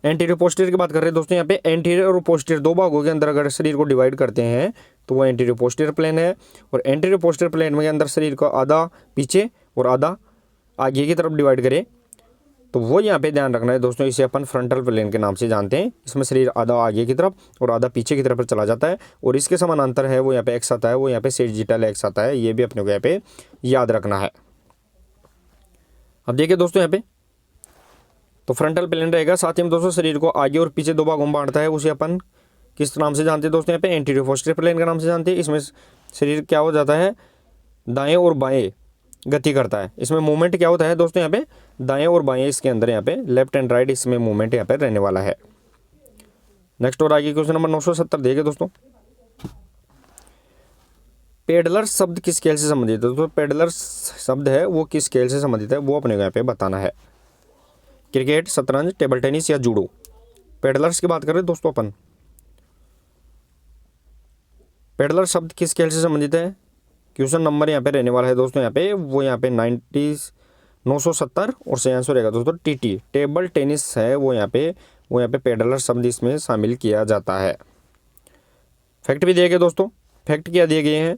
एंटीरियर पोस्टीरियर की बात कर रहे हैं दोस्तों यहाँ पे, एंटीरियर और पोस्टीरियर दो भागों के अंदर अगर शरीर को डिवाइड करते हैं तो वो एंटीरियर पोस्टीरियर प्लेन है। और एंटीरियर पोस्टीरियर प्लेन में अंदर शरीर को आधा पीछे और आधा आगे की तरफ डिवाइड करें तो वो यहाँ पे ध्यान रखना है दोस्तों, इसे अपन फ्रंटल प्लेन के नाम से जानते हैं। इसमें शरीर आधा आगे की तरफ और आधा पीछे की तरफ चला जाता है, और इसके समानांतर है वो यहाँ पे एक्स आता है, वो यहाँ पे सेजिटल एक्स आता है। ये भी अपने को यहाँ पे याद रखना है। अब देखिए दोस्तों यहाँ पे, तो फ्रंटल प्लेन रहेगा, साथ ही में दोस्तों शरीर को आगे और पीछे दो भागों में बांटता है, उसे अपन किस नाम से जानते हैं दोस्तों यहाँ पे, एंटीरियर पोस्टीरियर प्लेन के नाम से जानते हैं। इसमें शरीर क्या हो जाता है, दाएँ और बाएँ गति करता है। इसमें मूवमेंट क्या होता है दोस्तों यहाँ पे, दाएं और बाएं इसके अंदर यहाँ पे लेफ्ट एंड राइट इसमें मूवमेंट यहाँ पे रहने वाला है। नेक्स्ट और आगे क्वेश्चन नंबर 970 देखिए दोस्तों, पेडलर शब्द किस खेल से संबंधित है। दोस्तों पेडलर शब्द है वो किस खेल से संबंधित है वो अपने को यहाँ पे बताना है, क्रिकेट, शतरंज, टेबल टेनिस या जूडो। पेडलर्स की बात कर रहे हैं दोस्तों अपन, पेडलर शब्द किस खेल से संबंधित है। क्वेश्चन नंबर यहाँ पे रहने वाला है दोस्तों यहाँ पे, वो यहाँ पे 970 और सही आंसर रहेगा दोस्तों टीटी, टेबल टेनिस है वो यहाँ पे पेडलर शब्द इसमें शामिल किया जाता है। फैक्ट भी दिए गए दोस्तों, फैक्ट क्या दिए गए हैं,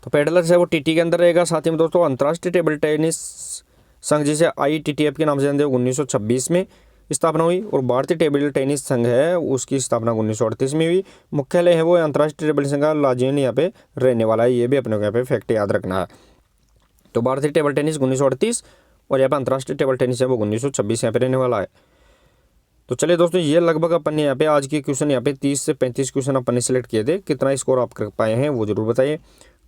तो पेडलर है वो टीटी के अंदर रहेगा। साथ ही में दोस्तों अंतर्राष्ट्रीय टेबल टेनिस संघ जिसे ITTF के नाम से जानते हैं 1926 में स्थापना हुई, और भारतीय टेबल टेनिस संघ है उसकी स्थापना 1938 में हुई। मुख्यालय है वो अंतर्राष्ट्रीय टेबल संघ लाजियन यहाँ पे रहने वाला है। ये भी अपने को यहाँ पे फैक्ट याद रखना है। तो भारतीय टेबल टेनिस 1938 और यहाँ पे अंतर्राष्ट्रीय टेबल टेनिस है वो 1926 यहाँ पे रहने वाला है। तो चलिए दोस्तों, ये लगभग अपन ने यहाँ पे आज के क्वेश्चन यहाँ पे 30 से 35 क्वेश्चन अपन ने सिलेक्ट किए थे। कितना स्कोर आप कर पाए हैं वो जरूर बताइए।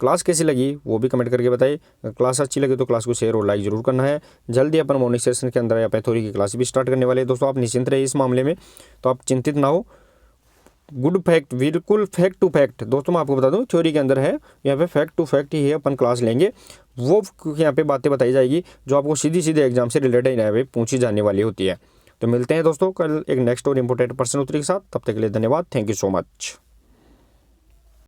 क्लास कैसी लगी वो भी कमेंट करके बताइए। क्लास अच्छी लगी तो क्लास को शेयर और लाइक जरूर करना है। जल्दी अपन मॉर्निंग सेशन के अंदर यहाँ पे थ्योरी की क्लास भी स्टार्ट करने वाले हैं दोस्तों। आप निश्चिंत रहिए इस मामले में, तो आप चिंतित ना हो। गुड फैक्ट, बिल्कुल फैक्ट टू फैक्ट दोस्तों मैं आपको बता दूं, थ्योरी के अंदर है यहाँ पे फैक्ट टू फैक्ट ही है अपन क्लास लेंगे। वो यहाँ पे बातें बताई जाएगी जो आपको सीधी सीधे एग्जाम से रिलेटेड यहाँ पे पूछी जाने वाली होती है। तो मिलते हैं दोस्तों कल एक नेक्स्ट और इम्पोर्टेंट प्रश्न उत्तरी के साथ। तब तक के लिए धन्यवाद। Thank you so much.